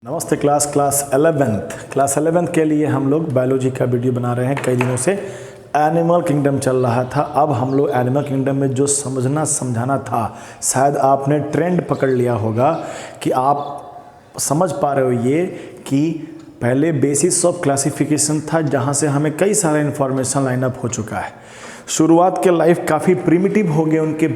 नमस्ते class 11th के लिए हम लोग बायोलॉजी का वीडियो बना रहे हैं। कई दिनों से एनिमल किंगडम चल रहा था। अब हम लोग एनिमल किंगडम में जो समझना समझाना था, शायद आपने ट्रेंड पकड़ लिया होगा कि आप समझ पा रहे हो ये कि पहले बेसिस ऑफ क्लासिफिकेशन था, जहाँ से हमें कई सारा इन्फॉर्मेशन लाइन अप हो चुका है। शुरुआत के लाइफ काफ़ी प्रिमिटिव हो गए, उनके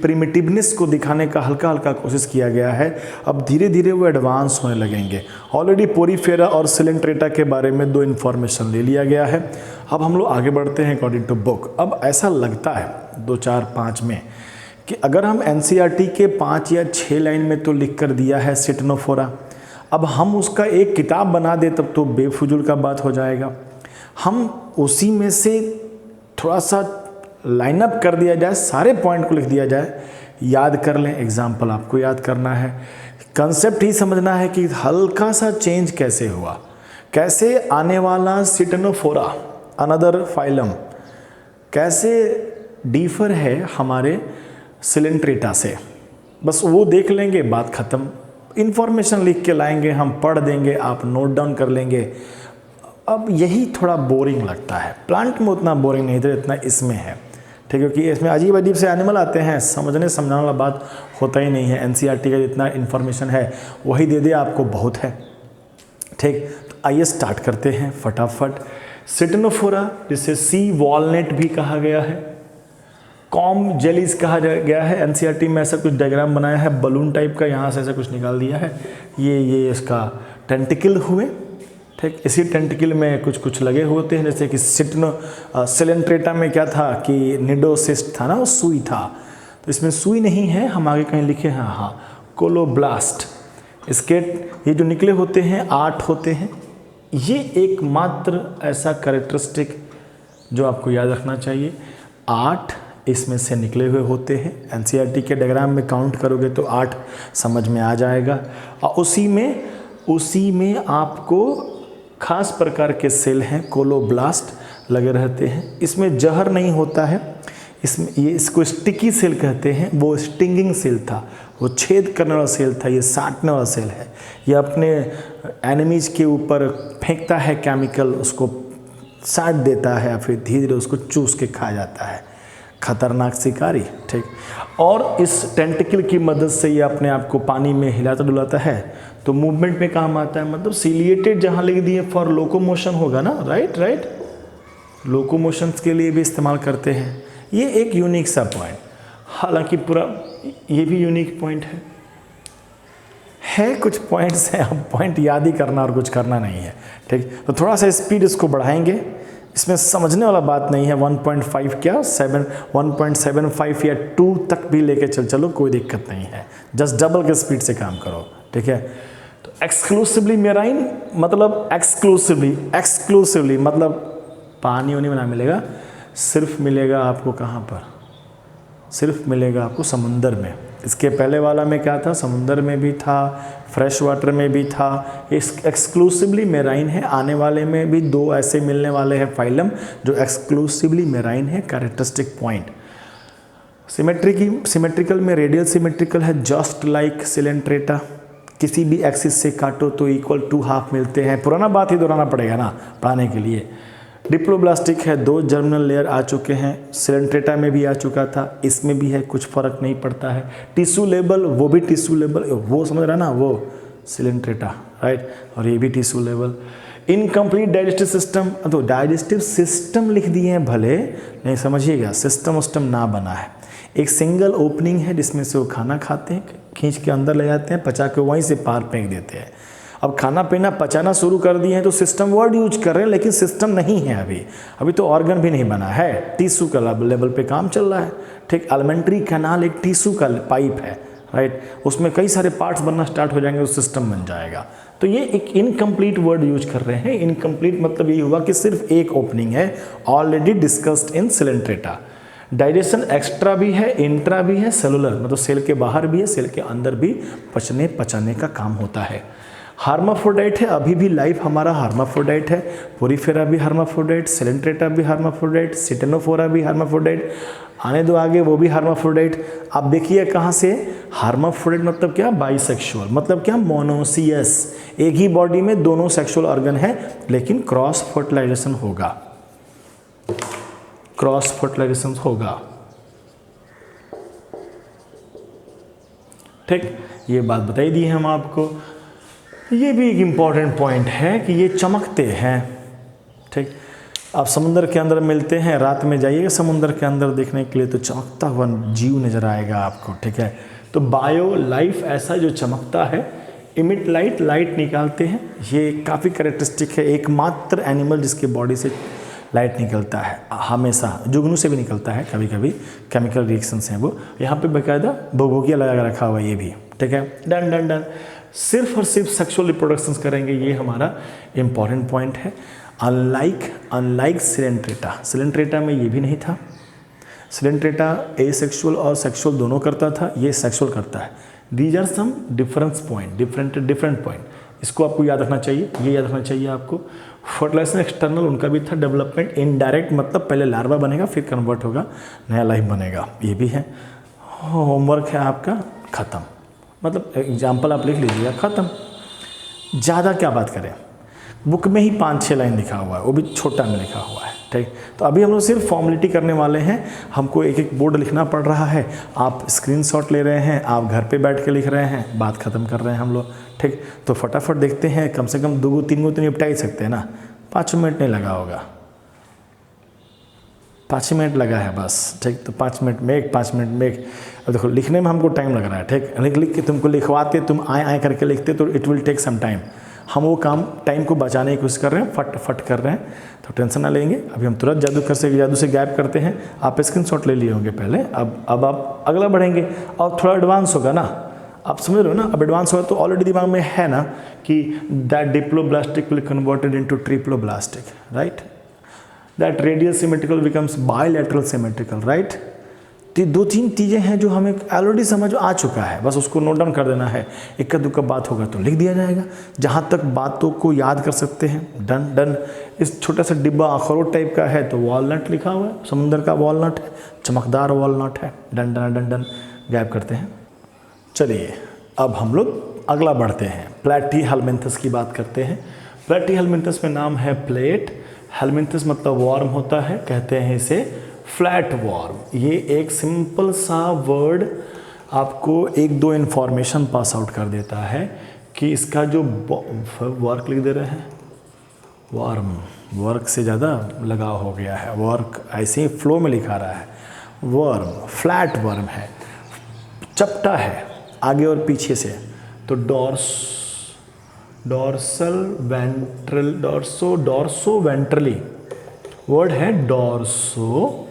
प्रिमिटिवनेस को दिखाने का हल्का हल्का कोशिश किया गया है। अब धीरे धीरे वो एडवांस होने लगेंगे। ऑलरेडी पोरीफेरा और सिलेंट्रेटा के बारे में 2 इन्फॉर्मेशन ले लिया गया है। अब हम लोग आगे बढ़ते हैं अकॉर्डिंग टू बुक। अब ऐसा लगता है 2, 4, 5 में कि अगर हम एनसीईआरटी के 5 या 6 लाइन में तो लिख कर दिया है सिटनोफोरा, अब हम उसका एक किताब बना दे तब तो बेफुजूल का बात हो जाएगा। हम उसी में से थोड़ा सा लाइन अप कर दिया जाए, सारे पॉइंट को लिख दिया जाए, याद कर लें। एग्जाम्पल आपको याद करना है, कंसेप्ट ही समझना है कि हल्का सा चेंज कैसे हुआ, कैसे आने वाला सिटनोफोरा अनदर फाइलम कैसे डिफर है हमारे सिलेंट्रेटा से। बस वो देख लेंगे, बात ख़त्म। इन्फॉर्मेशन लिख के लाएंगे, हम पढ़ देंगे, आप नोट डाउन कर लेंगे। अब यही थोड़ा बोरिंग लगता है। प्लांट में उतना बोरिंग नहीं था जितना इसमें है, ठीक है, क्योंकि इसमें अजीब अजीब से एनिमल आते हैं, समझने समझाने वाला बात होता ही नहीं है। एनसीईआरटी का जितना इन्फॉर्मेशन है वही दे दे आपको, बहुत है। ठीक, तो आइए स्टार्ट करते हैं फटाफट। सिटनोफोरा, जिसे सी वॉलनट भी कहा गया है, कॉम जेलीज कहा गया है। एनसीईआरटी में ऐसा कुछ डायग्राम बनाया है बलून टाइप का, यहाँ से ऐसा कुछ निकाल दिया है। ये इसका टेंटिकल हुए, ठीक। इसी टेंटिकल में कुछ कुछ लगे होते हैं, जैसे कि सिलेंट्रेटा में क्या था कि निडोसिस्ट था ना, वो सुई था। तो इसमें सुई नहीं है, हम आगे कहीं लिखे हैं, हाँ, कोलोब्लास्ट। इसके ये जो निकले होते हैं 8 होते हैं। ये एकमात्र ऐसा कैरेक्टरिस्टिक जो आपको याद रखना चाहिए, 8 इसमें से निकले हुए होते हैं। एनसीईआरटी के डायग्राम में काउंट करोगे तो 8 समझ में आ जाएगा। और उसी में आपको खास प्रकार के सेल हैं, कोलोब्लास्ट लगे रहते हैं। इसमें जहर नहीं होता है, इसको स्टिकी सेल कहते हैं। वो स्टिंगिंग सेल था, वो छेद करने वाला सेल था, ये साटने वाला सेल है। ये अपने एनिमीज के ऊपर फेंकता है केमिकल, उसको साट देता है, फिर धीरे धीरे उसको चूस के खा जाता है। खतरनाक शिकारी, ठीक। और इस टेंटिकल की मदद से ये अपने आप को पानी में हिलाता डुलाता है, तो मूवमेंट में काम आता है। मतलब सिलिएटेड जहाँ लिख दिए फॉर लोकोमोशन होगा ना, राइट, लोकोमोशंस के लिए भी इस्तेमाल करते हैं। ये एक यूनिक सा पॉइंट, हालांकि पूरा ये भी यूनिक पॉइंट है। कुछ पॉइंट्स हैं, अब पॉइंट याद ही करना और कुछ करना नहीं है, ठीक। तो थोड़ा सा स्पीड इसको बढ़ाएंगे। इसमें समझने वाला बात नहीं है। 1.5 क्या 1.75 या 2 तक भी लेके चलो, कोई दिक्कत नहीं है। जस्ट डबल के स्पीड से काम करो, ठीक है। तो एक्सक्लूसिवली मेराइन मतलब एक्सक्लूसिवली मतलब पानी उनी में ना मिलेगा, सिर्फ मिलेगा आपको कहाँ पर, सिर्फ मिलेगा आपको समुंदर में। इसके पहले वाला में क्या था, समुंदर में भी था, फ्रेश वाटर में भी था। एक्सक्लूसिवली मेराइन है। आने वाले में भी 2 ऐसे मिलने वाले हैं फाइलम जो एक्सक्लूसिवली मेराइन है। कैरेक्टरिस्टिक पॉइंट सिमेट्रिकल में रेडियल सिमेट्रिकल है, जस्ट लाइक सिलेंट्रेटा। किसी भी एक्सिस से काटो तो इक्वल टू हाफ मिलते हैं। पुराना बात ही दोहराना पड़ेगा ना पढ़ाने के लिए। डिप्लोब्लास्टिक है, 2 जर्मिनल लेयर आ चुके हैं। सिलेंट्रेटा में भी आ चुका था, इसमें भी है, कुछ फर्क नहीं पड़ता है। टिश्यू लेवल, वो भी टिश्यू लेवल, वो समझ रहा ना, वो सिलेंट्रेटा, राइट। और ये भी tissue level. Incomplete digestive system, तो डाइजेस्टिव सिस्टम लिख दिए हैं भले, नहीं समझिएगा, सिस्टम उस्टम ना बना है। एक सिंगल ओपनिंग है जिसमें से वो खाना खाते हैं, खींच के अंदर ले जाते हैं, पचा के वहीं से पार फेंक देते हैं। अब खाना पीना पचाना शुरू कर दिए हैं तो सिस्टम वर्ड यूज कर रहे हैं, लेकिन सिस्टम नहीं है अभी तो ऑर्गन भी नहीं बना है। टिश्यू का लेवल पे काम चल रहा है, ठीक। एलिमेंट्री कैनाल एक टिश्यू का पाइप है, राइट। उसमें कई सारे पार्ट्स बनना स्टार्ट हो जाएंगे, तो सिस्टम बन जाएगा। तो ये एक इनकम्प्लीट वर्ड यूज कर रहे हैं। इनकम्प्लीट मतलब ये हुआ कि सिर्फ एक ओपनिंग है, already discussed in Coelenterata. Digestion extra भी है, इंट्रा भी है, सेलुलर मतलब सेल के बाहर भी है, सेल के अंदर भी पचाने का काम होता है। हार्माफ्रोडाइट है, अभी भी लाइफ हमारा हार्माफ्रोडाइट है। पोरीफेरा भी हार्माफ्रोडाइट, सिलेंट्रेटा भी हार्माफ्रोडाइट, सिटेनोफोरा भी हार्माफ्रोडाइट। आने दो आगे, वो भी हर्माफ्रोडाइट। आप देखिए कहाँ से, हर्माफ्रोडाइट मतलब क्या, बाइसेक्सुअल, मतलब क्या, मोनोसियस, एक ही बॉडी में दोनों सेक्सुअल ऑर्गन है, लेकिन क्रॉस फर्टिलाइजेशन होगा, क्रॉस फर्टिलाइजेशन होगा। ठीक, ये बात बताई दी है हम आपको। ये भी एक इम्पॉर्टेंट पॉइंट है कि ये चमकते हैं। ठीक, आप समुद्र के अंदर मिलते हैं, रात में जाइएगा समुद्र के अंदर देखने के लिए तो चमकता हुआ जीव नज़र आएगा आपको। ठीक है, तो बायो लाइफ ऐसा जो चमकता है, इमिट लाइट, लाइट निकालते हैं, ये काफ़ी कैरेक्टरिस्टिक है। एकमात्र एनिमल जिसके बॉडी से लाइट निकलता है, हमेशा जुगनू से भी निकलता है, कभी कभी केमिकल रिएक्शंस हैं वो। यहाँ पे बाकायदा भोगोकिया लगा कर रखा हुआ ये भी। ठीक है, डन डन डन, सिर्फ और सिर्फ सेक्सुअल रिप्रोडक्शंस करेंगे, ये हमारा इंपॉर्टेंट पॉइंट है। अनलाइक सिलेंट्रेटा, सिलेंट्रेटा में ये भी नहीं था। सिलेंट्रेटा एसेक्सुअल और सेक्सुअल दोनों करता था, ये सेक्सुअल करता है। These are some difference point, different point, इसको आपको याद रखना चाहिए, ये याद रखना चाहिए आपको। फर्टिलाइजेशन एक्सटर्नल उनका भी था, डेवलपमेंट इनडायरेक्ट, मतलब पहले लार्वा बनेगा फिर कन्वर्ट होगा, नया लाइफ बनेगा, ये भी है। होमवर्क है आपका ख़त्म, मतलब एग्जाम्पल आप लिख लीजिएगा, ख़त्म। ज़्यादा क्या बात करें, बुक में ही 5-6 लाइन लिखा हुआ है, वो भी छोटा में लिखा हुआ है। ठीक, तो अभी हम लोग सिर्फ फॉर्मेलिटी करने वाले हैं, हमको एक एक बोर्ड लिखना पड़ रहा है, आप स्क्रीनशॉट ले रहे हैं, आप घर पे बैठ के लिख रहे हैं, बात ख़त्म कर रहे हैं हम लोग। ठीक, तो फटाफट देखते हैं, कम से कम 2-3 तो निपटा ही सकते हैं ना, 5 मिनट नहीं लगा होगा, 5 मिनट लगा है बस। ठीक, तो 5 मिनट में एक, 5 मिनट में एक। अब देखो लिखने में हमको टाइम लग रहा है। ठीक, लिख के तुमको लिखवाते, तुम आए करके लिखते तो it will take some time. हम वो काम टाइम को बचाने की कोशिश कर रहे हैं, फट कर रहे हैं, तो टेंशन ना लेंगे। अभी हम तुरंत जादू से गैप करते हैं। आप स्क्रीनशॉट ले लिए होंगे पहले, अब आप अगला बढ़ेंगे और थोड़ा एडवांस होगा ना, आप समझ रहे हो ना। अब एडवांस होगा तो ऑलरेडी दिमाग में है ना कि that diploblastic will converted into triploblastic, right, that radial symmetrical becomes bilateral symmetrical, right. तो 2-3 चीज़ें हैं जो हमें ऑलरेडी समझ आ चुका है, बस उसको नोट डाउन कर देना है। इक्का दुक्का बात होगा तो लिख दिया जाएगा, जहाँ तक बातों को याद कर सकते हैं, डन डन। इस छोटा सा डिब्बा अखरोट टाइप का है तो वॉलनट लिखा हुआ है, समुद्र का वॉलनट है, चमकदार वॉलनट है, done done done done, gap करते हैं। चलिए अब हम लोग अगला बढ़ते हैं, प्लैटीहेलमिन्थस की बात करते हैं। प्लैटीहेलमिन्थस में नाम है प्लेट, हेलमिन्थस मतलब वॉर्म होता है, कहते हैं इसे फ्लैट वॉर्म। ये एक सिंपल सा वर्ड आपको 1-2 इन्फॉर्मेशन पास आउट कर देता है कि इसका जो वर्क लिख दे रहे हैं, वॉर्म, वर्क से ज़्यादा लगाव हो गया है, वर्क ऐसे ही फ्लो में लिखा रहा है। वर्म फ्लैट वर्म है, चपटा है आगे और पीछे से, तो डॉर्सो वेंट्रली वर्ड है, डॉर्सो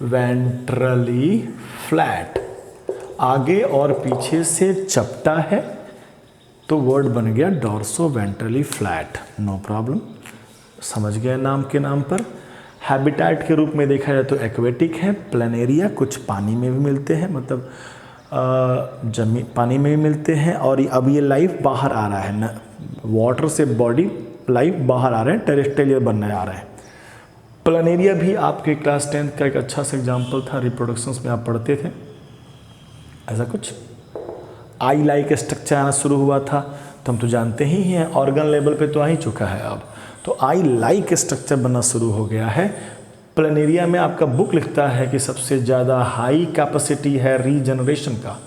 वेंट्रली फ्लैट, आगे और पीछे से चपटा है, तो वर्ड बन गया dorsoventrally flat, no problem, समझ गए नाम के नाम पर। हैबिटेट के रूप में देखा जाए तो एक्वेटिक है, प्लेनेरिया कुछ पानी में भी मिलते हैं, मतलब पानी में भी मिलते हैं, और अब ये लाइफ बाहर आ रहा है ना, वाटर से बॉडी लाइफ बाहर आ रहे हैं, टेरेस्ट्रियल बनने आ रहे हैं। प्लानेरिया भी आपके क्लास 10th का एक अच्छा सा एग्जाम्पल था, रिप्रोडक्शंस में आप पढ़ते थे ऐसा कुछ। आई लाइक स्ट्रक्चर आना शुरू हुआ था, तो हम तो जानते ही हैं, ऑर्गन लेवल पे तो आ ही चुका है अब, तो आई लाइक स्ट्रक्चर बनना शुरू हो गया है। प्लानेरिया में आपका बुक लिखता है कि सबसे ज़्यादा हाई कैपेसिटी है रीजनरेशन का,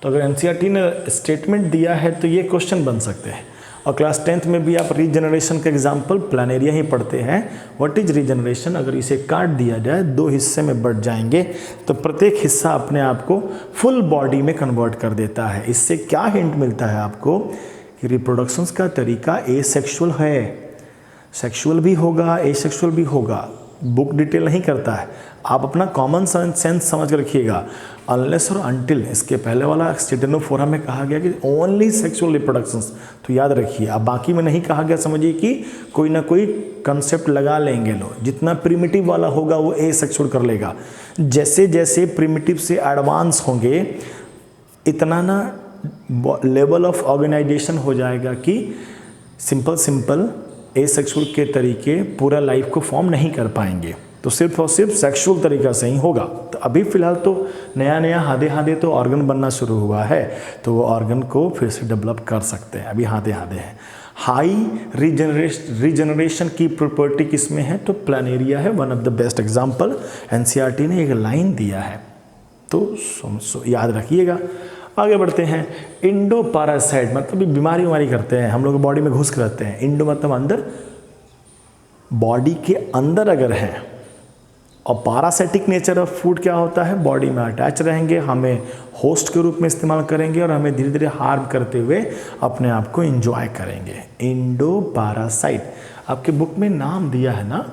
तो अगर एनसीईआरटी ने स्टेटमेंट दिया है तो ये क्वेश्चन बन सकते हैं। और क्लास 10th में भी आप रीजनरेशन का एग्जाम्पल प्लानेरिया ही पढ़ते हैं। What is regeneration? अगर इसे काट दिया जाए 2 हिस्से में बढ़ जाएंगे तो प्रत्येक हिस्सा अपने आप को फुल बॉडी में कन्वर्ट कर देता है। इससे क्या हिंट मिलता है आपको कि रिप्रोडक्शंस का तरीका एसेक्सुअल है, सेक्सुअल भी होगा एसेक्सुअल भी होगा, बुक डिटेल नहीं करता है, आप अपना कॉमन सेंस समझ कर रखिएगा। अनलेस और अनटिल, इसके पहले वाला स्टेटेनोफोरा में कहा गया कि ओनली सेक्सुअल रिप्रोडक्शंस, तो याद रखिए। अब बाकी में नहीं कहा गया, समझिए कि कोई ना कोई कंसेप्ट लगा लेंगे लोग, जितना प्रिमिटिव वाला होगा वो एसेक्सुअल कर लेगा। जैसे जैसे प्रिमिटिव से एडवांस होंगे इतना ना लेवल ऑफ ऑर्गेनाइजेशन हो जाएगा कि सिंपल एसेक्सुअल के तरीके पूरा लाइफ को फॉर्म नहीं कर पाएंगे। तो सिर्फ और सिर्फ सेक्सुअल तरीका से ही होगा। तो अभी फ़िलहाल तो नया नया हादे हादे तो ऑर्गन बनना शुरू हुआ है, तो वो ऑर्गन को फिर से डेवलप कर सकते हैं, अभी हादे हादे हैं। हाई रीजनरेशन की प्रॉपर्टी किसमें है, तो प्लानेरिया है one of the best example. NCERT ने एक लाइन दिया है, तो याद रखिएगा। आगे बढ़ते हैं। इंडो पैरासाइट मतलब बीमारी करते हैं, हम लोग बॉडी में घुस कर रहते हैं। इंडो मतलब अंदर, बॉडी के अंदर अगर है, और पैरासाइटिक नेचर ऑफ फूड क्या होता है, बॉडी में अटैच रहेंगे, हमें होस्ट के रूप में इस्तेमाल करेंगे और हमें धीरे धीरे हार्म करते हुए अपने आप को एंजॉय करेंगे। इंडो पैरासाइट, आपके बुक में नाम दिया है ना,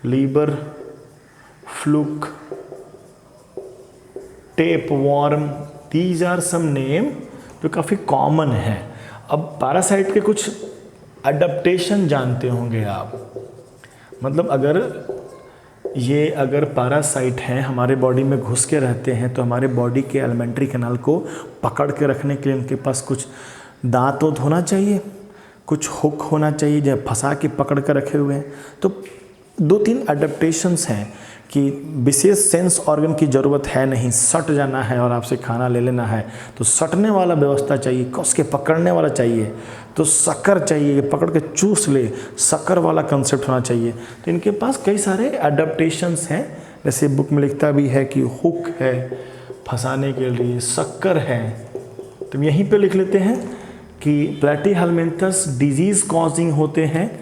लीबर, fluke, tape worm, these are some name जो काफ़ी कॉमन है। अब पैरासाइट के कुछ अडेप्टेशन जानते होंगे आप, मतलब अगर पैरासाइट हैं हमारे बॉडी में घुस के रहते हैं, तो हमारे बॉडी के एलिमेंट्री कैनाल को पकड़ के रखने के लिए उनके पास कुछ दांत होना चाहिए, कुछ हुक होना चाहिए जो फंसा के पकड़ कर रखे हुए हैं। तो 2-3 अडेप्टेशंस हैं कि विशेष सेंस ऑर्गन की ज़रूरत है नहीं, सट जाना है और आपसे खाना ले लेना है तो सटने वाला व्यवस्था चाहिए, कस के पकड़ने वाला चाहिए, तो शक्कर चाहिए, पकड़ के चूस ले, शक्कर वाला कंसेप्ट होना चाहिए। तो इनके पास कई सारे अडेप्टेशंस हैं, जैसे बुक में लिखता भी है कि हुक है फंसाने के लिए, शक्कर है। तो यहीं पे लिख लेते हैं कि प्लैटीहेलमिन्थस डिजीज़ कॉजिंग होते हैं,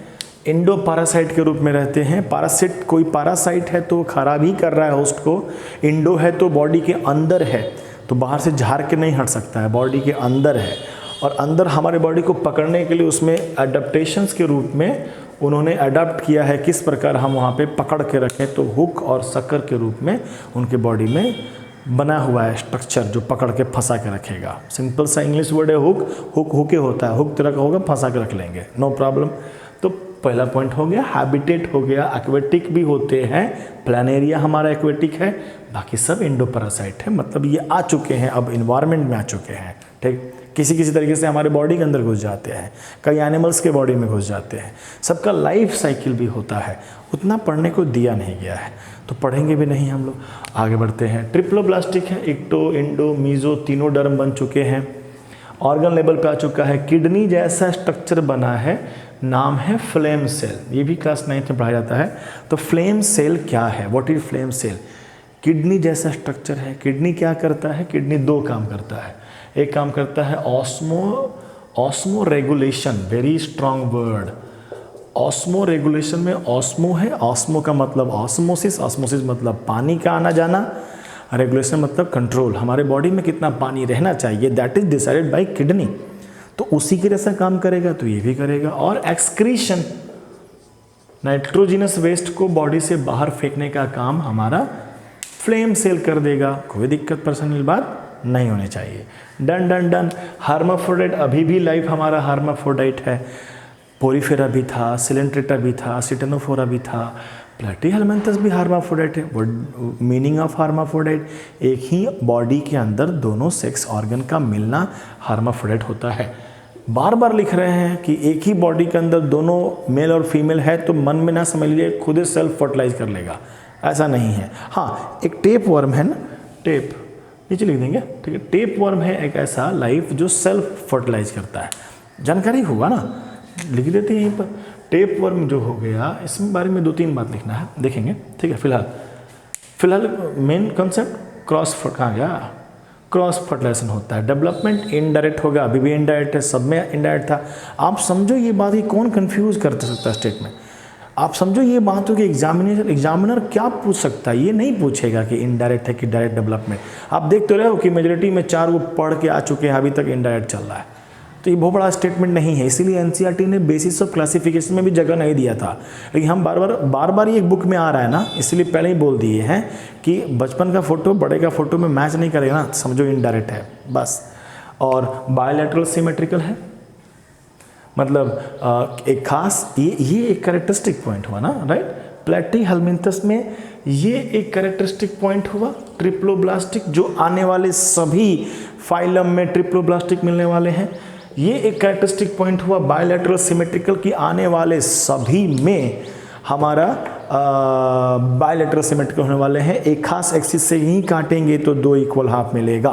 इंडो पैरासाइट के रूप में रहते हैं। पैरासिट, कोई पैरासाइट है तो खराब ही कर रहा है होस्ट को, इंडो है तो बॉडी के अंदर है, तो बाहर से झाड़ के नहीं हट सकता है, बॉडी के अंदर है, और अंदर हमारे बॉडी को पकड़ने के लिए उसमें एडेप्टेशंस के रूप में उन्होंने अडाप्ट किया है किस प्रकार हम वहाँ पे पकड़ के रखें। तो हुक और शक्कर के रूप में उनके बॉडी में बना हुआ है स्ट्रक्चर जो पकड़ के फंसा के रखेगा। सिंपल सा इंग्लिश वर्ड है हुक, हुके होता है, हुक तरह का होगा, फंसा के रख लेंगे, नो प्रॉब्लम। तो पहला पॉइंट हो गया, हैबिटेट हो गया, एक्वेटिक भी होते हैं, प्लानेरिया हमारा एक्वेटिक है, बाकी सब इंडो पैरासाइट है, मतलब ये आ चुके हैं, अब इन्वायरमेंट में आ चुके हैं, ठीक। किसी किसी तरीके से हमारे बॉडी के अंदर घुस जाते हैं, कई एनिमल्स के बॉडी में घुस जाते हैं, सबका लाइफ साइकिल भी होता है, उतना पढ़ने को दिया नहीं गया है तो पढ़ेंगे भी नहीं हम लोग। आगे बढ़ते हैं। ट्रिप्लोब्लास्टिक है, इक्टो, इंडो, मीजो तीनों डर्म बन चुके हैं। ऑर्गन लेवल पे आ चुका है, किडनी जैसा स्ट्रक्चर बना है, नाम है फ्लेम सेल, ये भी क्लास 9th में पढ़ाया जाता है। तो फ्लेम सेल क्या है, what is flame cell? Kidney जैसा स्ट्रक्चर है। किडनी क्या करता है? किडनी 2 काम करता है। एक काम करता है osmo regulation, very strong word. Osmo regulation में ऑस्मो है, ऑस्मो का मतलब ऑस्मोसिस, ऑस्मोसिस मतलब पानी का आना जाना, रेगुलेशन मतलब कंट्रोल, हमारे बॉडी में कितना पानी रहना चाहिए, that is decided by kidney. तो उसी के जैसा काम करेगा तो ये भी करेगा। और एक्सक्रीशन, नाइट्रोजिनस वेस्ट को बॉडी से बाहर फेंकने का काम हमारा फ्लेम सेल कर देगा। कोई दिक्कत पर्सनल बात नहीं होनी चाहिए। Done done done. हार्माफ्रोडाइट, अभी भी लाइफ हमारा हार्माफ्रोडाइट है। पोरीफेरा भी था, सिलेंट्रेटा भी था, सिटेनोफोरा भी था, प्लैटीहेलमिन्थस भी हार्माफ्रोडाइट है। वो मीनिंग ऑफ हार्माफ्रोडाइट, एक ही बॉडी के अंदर दोनों सेक्स ऑर्गन का मिलना हार्माफ्रोडाइट होता है। बार बार लिख रहे हैं कि एक ही बॉडी के अंदर दोनों मेल और फीमेल है, तो मन में ना समझ लीजिए खुद ही सेल्फ फर्टिलाइज कर लेगा, ऐसा नहीं है। हाँ, एक टेप वर्म है ना, टेप नीचे लिख देंगे, ठीक है। टेप वर्म है एक ऐसा लाइफ जो सेल्फ फर्टिलाइज करता है, जानकारी हुआ ना, लिख देते हैं यहीं पर। टेप वर्म जो हो गया, इसमें बारे में 2-3 बात लिखना है, देखेंगे, ठीक है। फिलहाल मेन कॉन्सेप्ट क्रॉस, कहाँ गया, क्रॉस फर्टिलाइजेशन होता है। डेवलपमेंट इनडायरेक्ट होगा, अभी भी इनडायरेक्ट है, सब में इनडायरेक्ट था। आप समझो ये बात, ही कौन कंफ्यूज कर सकता है स्टेट में। आप समझो ये बात हो कि एग्जामिनर क्या पूछ सकता है, ये नहीं पूछेगा कि इनडायरेक्ट है कि डायरेक्ट डेवलपमेंट। आप देखते रहे हो कि मेजोरिटी में 4 वो पढ़ के आ चुके हैं, अभी तक इनडायरेक्ट चल रहा है, तो ये बहुत बड़ा स्टेटमेंट नहीं है। इसीलिए एनसीईआरटी ने बेसिस ऑफ क्लासिफिकेशन में भी जगह नहीं दिया था, लेकिन हम बार बार ये बुक में आ रहा है ना, इसलिए पहले ही बोल दिए हैं कि बचपन का फोटो बड़े का फोटो में मैच नहीं करेगा ना, समझो इनडायरेक्ट है बस। और बायोलैटरल सिमेट्रिकल है, मतलब एक खास, ये एक कैरेक्टरिस्टिक पॉइंट हुआ ना, राइट। प्लैटीहेलमिन्थस में ये एक कैरेक्टरिस्टिक पॉइंट हुआ। ट्रिप्लोब्लास्टिक, जो आने वाले सभी फाइलम में ट्रिप्लोब्लास्टिक मिलने वाले हैं, ये एक कैरेक्टरिस्टिक पॉइंट हुआ। बायोलैटरल सिमेट्रिकल की आने वाले सभी में हमारा बायलैटरल सिमेट्रिकल होने वाले हैं। एक खास एक्सिस से ही काटेंगे तो 2 इक्वल हाफ मिलेगा।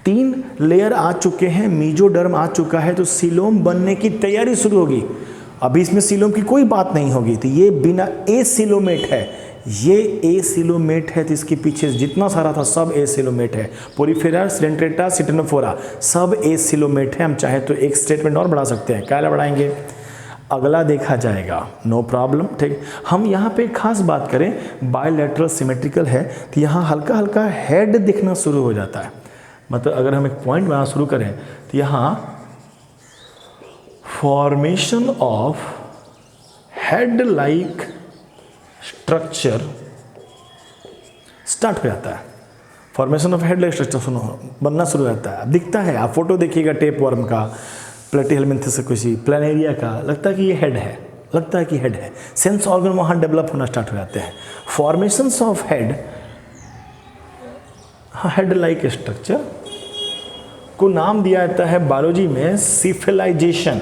3 लेयर आ चुके हैं, मीजोडर्म आ चुका है, तो सीलोम बनने की तैयारी शुरू होगी। अभी इसमें सीलोम की कोई बात नहीं होगी, तो ये बिना एसिलोमेट है, ये एसिलोमेट है, तो इसके पीछे जितना सारा था सब एसिलोमेट है। पोरीफेरा, सिडेंट्रेटा, सिटेनोफोरा सब एसिलोमेट है। हम चाहे तो एक स्टेटमेंट और बढ़ा सकते हैं, क्या बढ़ाएंगे, अगला देखा जाएगा, नो प्रॉब्लम। ठीक, हम यहाँ पे खास बात करें, बायलैटरल सिमेट्रिकल है तो यहाँ हल्का हल्का हेड दिखना शुरू हो जाता है। मतलब अगर हम एक पॉइंट बनाना शुरू करें तो यहाँ formation of head like structure start हो जाता है। Formation of head like structure बनना शुरू हो जाता है। दिखता है, आप फोटो देखिएगा टेप वर्म का, प्लेटीहेलमिन्थस से किसी प्लानेरिया का, लगता है कि ये हेड है, लगता है कि हेड है। सेंस ऑर्गन वहाँ डेवलप होना स्टार्ट हो जाते हैं। Formations of head, head like structure को नाम दिया जाता है बायोलॉजी में सिफिलाइजेशन।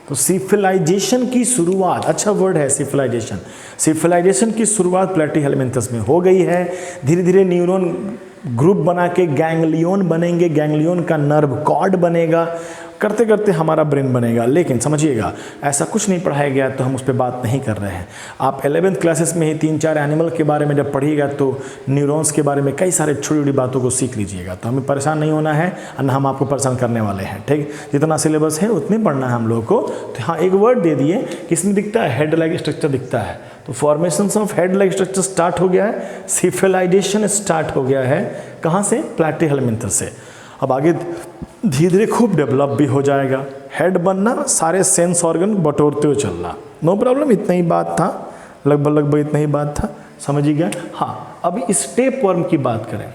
तो सिफिलाइजेशन की शुरुआत, अच्छा वर्ड है सिफिलाइजेशन, सिफिलाइजेशन की शुरुआत प्लेटीहेलमिन्थस में हो गई है। धीरे धीरे न्यूरॉन ग्रुप बना के गैंग्लियन बनेंगे, गैंग्लियन का नर्व कॉर्ड बनेगा, करते करते हमारा ब्रेन बनेगा। लेकिन समझिएगा, ऐसा कुछ नहीं पढ़ाया गया तो हम उस पर बात नहीं कर रहे हैं। आप 11th क्लासेस में ही 3-4 एनिमल के बारे में जब पढ़िएगा तो न्यूरॉन्स के बारे में कई सारे छोटी छोटी बातों को सीख लीजिएगा। तो हमें परेशान नहीं होना है और ना हम आपको परेशान करने वाले हैं। ठीक, जितना सिलेबस है उतने पढ़ना है हम लोगों को। तो हाँ, एक वर्ड दे दिए कि इसमें दिखता है हेड लाइक स्ट्रक्चर दिखता है, तो formations of head like structure start हो गया है, सिफिलाइजेशन स्टार्ट हो गया है। कहाँ से, प्लेटीहेलमिन्थस से। अब आगे धीरे धीरे खूब डेवलप भी हो जाएगा। हेड बनना, सारे सेंस ऑर्गन बटोरते हुए चलना, नो प्रॉब्लम। इतना ही बात था, लगभग इतना ही बात था, समझिएगा। हाँ, अभी स्टेप वर्म की बात करें।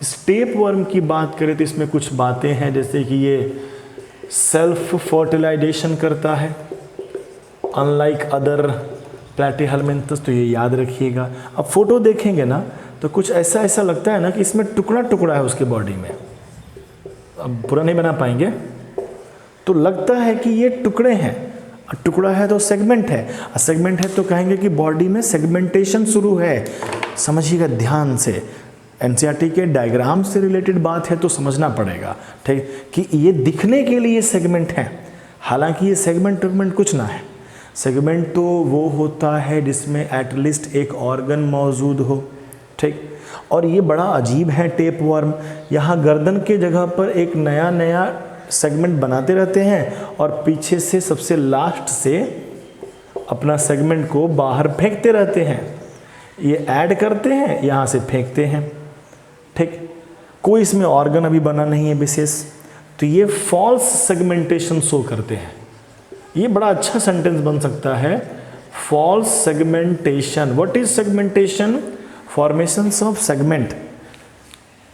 स्टेप वर्म की बात करें तो इसमें कुछ बातें हैं, जैसे कि ये सेल्फ फर्टिलाइजेशन करता है अनलाइक अदर प्लेटीहेलमिन्थस, तो ये याद रखिएगा। अब फोटो देखेंगे ना तो कुछ ऐसा ऐसा लगता है ना कि इसमें टुकड़ा टुकड़ा है उसके बॉडी में। अब पूरा नहीं बना पाएंगे, तो लगता है कि ये टुकड़े हैं। टुकड़ा है तो सेगमेंट है, सेगमेंट है तो कहेंगे कि बॉडी में सेगमेंटेशन शुरू है। समझिएगा ध्यान से, एनसीईआरटी के डायग्राम से रिलेटेड बात है तो समझना पड़ेगा। ठीक, कि ये दिखने के लिए सेगमेंट है, हालांकि ये सेगमेंट कुछ ना है। सेगमेंट तो वो होता है जिसमें एटलीस्ट एक ऑर्गन मौजूद हो। ठीक, और ये बड़ा अजीब है टेप वर्म, यहाँ गर्दन के जगह पर एक नया नया सेगमेंट बनाते रहते हैं और पीछे से सबसे लास्ट से अपना सेगमेंट को बाहर फेंकते रहते हैं। ये ऐड करते हैं, यहाँ से फेंकते हैं। ठीक, कोई इसमें ऑर्गन अभी बना नहीं है विशेष, तो ये फॉल्स सेगमेंटेशन शो करते हैं। ये बड़ा अच्छा सेंटेंस बन सकता है, false segmentation. What is segmentation? Formations of segment,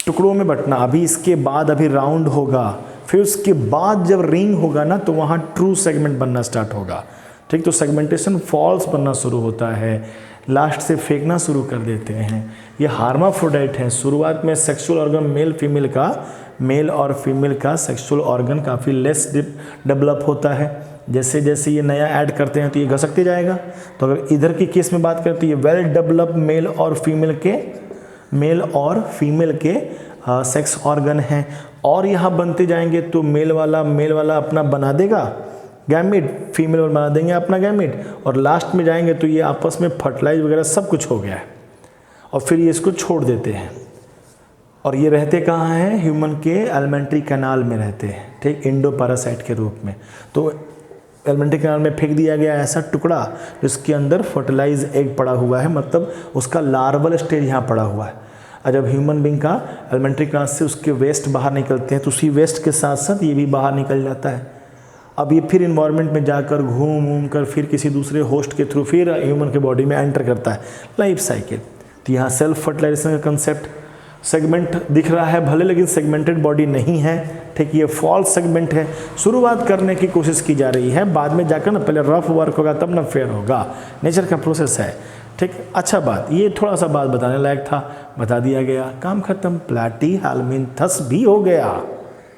टुकड़ों में बंटना। अभी इसके बाद अभी राउंड होगा, फिर उसके बाद जब रिंग होगा ना तो वहाँ ट्रू सेगमेंट बनना स्टार्ट होगा। ठीक, तो सेगमेंटेशन फॉल्स बनना शुरू होता है, लास्ट से फेंकना शुरू कर देते हैं। ये हार्माफ्रोडाइट है। शुरुआत में सेक्सुअल ऑर्गन मेल और फीमेल का सेक्सुअल ऑर्गन काफ़ी लेस डेवलप होता है। जैसे जैसे ये नया ऐड करते हैं तो ये घसकते जाएगा। तो अगर इधर की केस में बात करें तो ये वेल डेवलप मेल और फीमेल के सेक्स ऑर्गन हैं, और यहाँ बनते जाएंगे तो मेल वाला अपना बना देगा गैमेट, फीमेल बना देंगे अपना गैमेट, और लास्ट में जाएंगे तो ये आपस में फर्टिलाइज वगैरह सब कुछ हो गया है, और फिर ये इसको छोड़ देते हैं। और ये रहते कहाँ हैं? ह्यूमन के एलिमेंट्री कैनाल में रहते हैं। ठीक, इंडो पैरासाइट के रूप में। तो एलिमेंट्री कैनाल में फेंक दिया गया ऐसा टुकड़ा जिसके अंदर फर्टिलाइज एग पड़ा हुआ है, मतलब उसका लार्वल स्टेज यहाँ पड़ा हुआ है। और जब ह्यूमन बींग का एलिमेंट्री कैनाल से उसके वेस्ट बाहर निकलते हैं तो उसी वेस्ट के साथ साथ ये भी बाहर निकल जाता है। अब ये फिर इन्वायरमेंट में जाकर घूम कर फिर किसी दूसरे होस्ट के थ्रू फिर ह्यूमन के बॉडी में एंटर करता है, लाइफ साइकिल। तो यहाँ सेल्फ फर्टिलाइजेशन का कंसेप्ट, सेगमेंट दिख रहा है भले लेकिन सेगमेंटेड बॉडी नहीं है। ठीक, ये फॉल्स सेगमेंट है। शुरुआत करने की कोशिश की जा रही है, बाद में जाकर ना पहले रफ वर्क होगा तब ना फेयर होगा, नेचर का प्रोसेस है। ठीक, अच्छा बात, ये थोड़ा सा बात बताने लायक था, बता दिया गया, काम खत्म। प्लैटीहेलमिन्थस भी हो गया,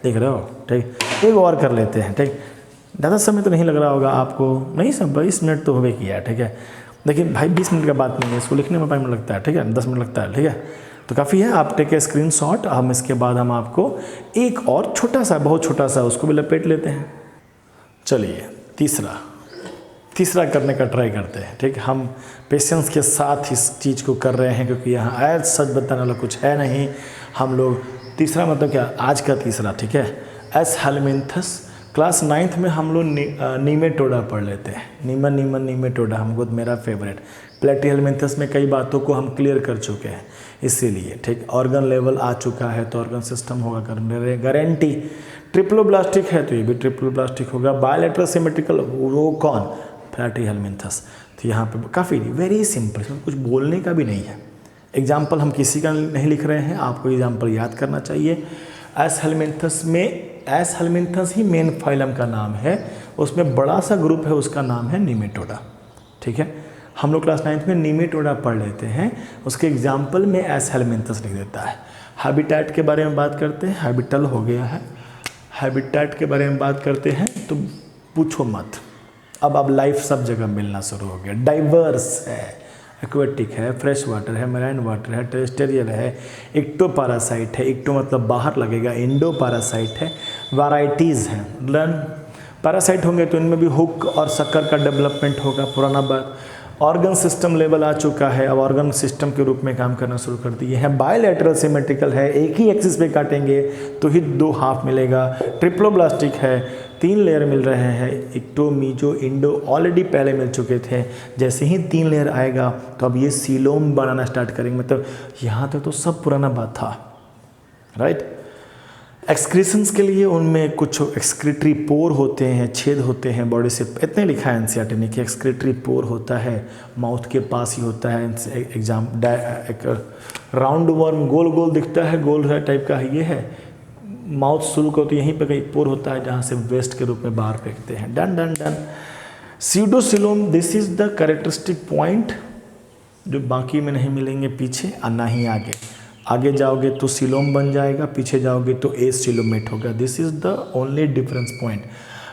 देख रहे हो। ठीक, एक और कर लेते हैं। ठीक, ज़्यादा समय तो नहीं लग रहा होगा आपको, नहीं सब 20 मिनट तो होवे किया है, ठीक है। लेकिन भाई 20 मिनट का बात नहीं है, इसको लिखने में 5 मिनट लगता है, ठीक है, 10 मिनट लगता है, ठीक है। तो काफ़ी है, आप टेक ए स्क्रीनशॉट। हम इसके बाद हम आपको एक और छोटा सा, बहुत छोटा सा, उसको भी लपेट लेते हैं। चलिए तीसरा करने का ट्राई करते हैं, ठीक है। हम पेशेंस के साथ इस चीज़ को कर रहे हैं, क्योंकि यहाँ एज सच बताने वाला कुछ है नहीं। हम लोग तीसरा मतलब क्या, आज का तीसरा, ठीक है। एस हेलमिंथस, क्लास 9th में हम लोग नीमेटोडा पढ़ लेते हैं। नीमेटोडा हमको मेरा फेवरेट। प्लेटीहेलमिंथस में कई बातों को हम क्लियर कर चुके हैं, इसीलिए, ठीक। ऑर्गन लेवल आ चुका है तो ऑर्गन सिस्टम होगा गारंटी। ट्रिप्लोब्लास्टिक है तो ये भी ट्रिप्लोब्लास्टिक होगा। बायलैटरल सिमेट्रिकल, वो कौन, प्लेटीहेलमिंथस। तो यहाँ पे काफ़ी वेरी सिंपल, इसमें कुछ बोलने का भी नहीं है। एग्जाम्पल हम किसी का नहीं लिख रहे हैं, आपको एग्जाम्पल याद करना चाहिए। एस हेलमिंथस में, एस हेलमिंथस ही मेन फाइलम का नाम है, उसमें बड़ा सा ग्रुप है, उसका नाम है नीमेटोडा, ठीक है। हम लोग क्लास 9th में नीमेटोडा पढ़ लेते हैं, उसके एग्जाम्पल में एस हेलमिंथस लिख देता है। हैबिटेट के बारे में बात करते हैं, हैबिटल हो गया है। हैबिटेट के बारे में बात करते हैं तो पूछो मत, अब लाइफ सब जगह मिलना शुरू हो गया। डाइवर्स है, एक्वेटिक है, फ्रेश वाटर है, मैराइन वाटर है, टेरेस्टेरियल है, इक्टो पैरासाइट है, इक्टो मतलब बाहर लगेगा, इंडो पैरासाइट है, वैराइटीज़ हैं। लर्न पैरासाइट होंगे तो इनमें भी हुक और शक्कर का डेवलपमेंट होगा, पुराना बात। ऑर्गन सिस्टम लेवल आ चुका है, अब ऑर्गन सिस्टम के रूप में काम करना शुरू कर दिए हैं। बायलैटरल सिमेट्रिकल है, एक ही एक्सिस पे काटेंगे तो ही 2 हाफ मिलेगा। ट्रिप्लोब्लास्टिक है, 3 लेयर मिल रहे हैं, इक्टो, मीजो, इंडो ऑलरेडी पहले मिल चुके थे। जैसे ही 3 लेयर आएगा तो अब ये सीलोम बनाना स्टार्ट करेंगे, मतलब यहाँ तक तो सब पुराना बात था, राइट। एक्सक्रीशंस के लिए उनमें कुछ एक्सक्रीटरी पोर होते हैं, छेद होते हैं बॉडी से, इतने लिखा है एनसीईआरटी ने कि एक्सक्रीटरी पोर होता है, माउथ के पास ही होता है। एग्जाम एक राउंड वर्म गोल गोल दिखता है, गोल टाइप का है, ये है माउथ शुरू को, तो यहीं पे कहीं पोर होता है जहाँ से वेस्ट के रूप में बाहर फेंकते हैं। Done done done. Pseudocoelom, this is the characteristic point जो बाकी में नहीं मिलेंगे पीछे और ना ही आगे। आगे जाओगे तो सिलोम बन जाएगा, पीछे जाओगे तो एसिलोमेट होगा। This is the only difference point.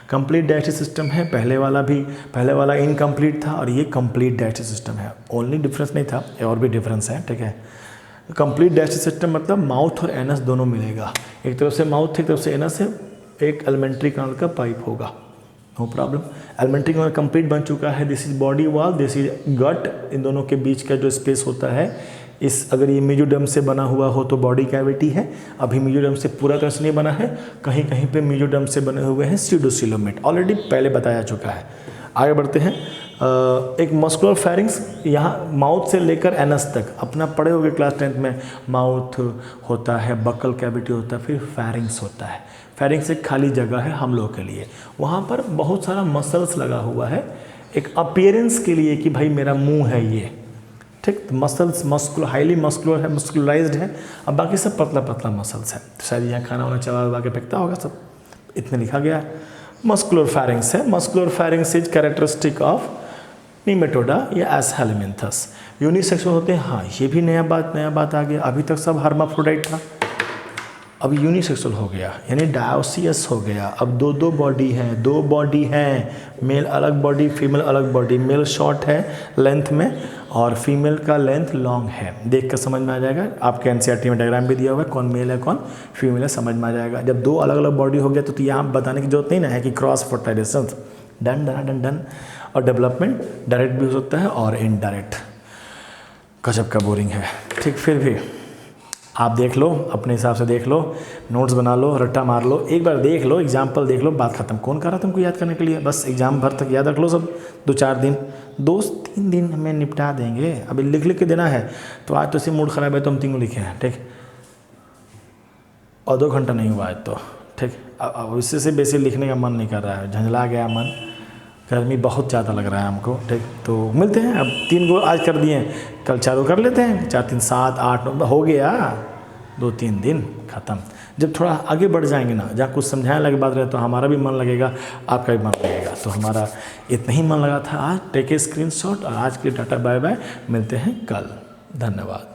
Complete digestive system है, पहले वाला इनकम्प्लीट था और ये कंप्लीट डाइजेस्टिव सिस्टम है। ओनली डिफरेंस नहीं था, और भी डिफरेंस है, ठीक है। कंप्लीट डाइजेस्टिव सिस्टम मतलब माउथ और एनस दोनों मिलेगा, एक तरफ से माउथ, एक तरफ से एनस है, एक एलिमेंट्री कैनाल का पाइप होगा, no problem. Alimentary canal complete बन चुका है। This is body wall, this is gut, इन दोनों के बीच का जो स्पेस होता है, इस अगर ये मेजोडर्म से बना हुआ हो तो बॉडी कैविटी है। अभी मेजोडर्म से पूरा तरह से नहीं बना है, कहीं कहीं पे मेजोडर्म से बने हुए हैं सीडोसिलोमेट, ऑलरेडी पहले बताया चुका है। आगे बढ़ते हैं। एक मस्कुलर फेरिंग्स, यहाँ माउथ से लेकर एनस तक अपना पढ़े होंगे क्लास 10th में। माउथ होता है, बकल कैविटी होता है, फिर फेरिंग्स होता है। फेरिंग्स एक खाली जगह है हम लोग के लिए, वहाँ पर बहुत सारा मसल्स लगा हुआ है एक अपीयरेंस के लिए कि भाई मेरा मुंह है ये, ठीक। मसल्स मस्कुलर, हाईली मस्कुलर है, मस्कुलराइज्ड है। अब बाकी सब पतला पतला मसल्स है, शायद यहाँ खाना वाना चबा के फेंकता होगा सब, इतने लिखा गया है। मस्कुलर फेरिंग्स है। Muscular pharynx is characteristic of nematoda या एस हेलमिंथस। यूनिसेक्सुअल होते हैं, हाँ ये भी नया बात आ गया। अभी तक सब हर्माफ्रोडाइट था, अब यूनिसेक्सुअल हो गया, यानी डायोसियस हो गया। अब दो बॉडी हैं, मेल अलग बॉडी, फीमेल अलग बॉडी। मेल शॉर्ट है लेंथ में और फीमेल का लेंथ लॉन्ग है। देख कर समझ में आ जाएगा, आपके एनसीईआरटी में डायग्राम भी दिया हुआ है, कौन मेल है कौन फीमेल है, समझ में आ जाएगा। जब 2 अलग अलग बॉडी हो गया तो यहाँ बताने की जरूरत नहीं ना है कि cross fertilisation. Done done done done. और डेवलपमेंट डायरेक्ट भी हो सकता है और इनडायरेक्ट। गजब का बोरिंग है, ठीक। फिर भी आप देख लो, अपने हिसाब से देख लो, नोट्स बना लो, रट्टा मार लो, एक बार देख लो, एग्जाम्पल देख लो, बात खत्म। कौन कह रहा तुमको याद करने के लिए? बस एग्जाम भर तक याद रख लो सब, 2-4 दिन, 2-3 दिन हमें निपटा देंगे। अभी लिख के देना है तो आज तो इसी मूड ख़राब है तो हम 3 लिखे हैं, ठीक। और 2 घंटा नहीं हुआ है तो, ठीक। अब इससे से बेसी लिखने का मन नहीं कर रहा है, झंझला गया मन, गर्मी बहुत ज़्यादा लग रहा है हमको, ठीक। तो मिलते हैं। अब 3 गो आज कर दिए, कल 4 कर लेते हैं। 4 3 7 8 9 हो गया, 2-3 दिन ख़त्म। जब थोड़ा आगे बढ़ जाएंगे ना, जहाँ कुछ समझाने लगे बात रहे तो हमारा भी मन लगेगा, आपका भी मन लगेगा। तो हमारा इतना ही मन लगा था आज। टेक ए स्क्रीनशॉट और आज के टाटा बाय बाय, मिलते हैं कल। धन्यवाद।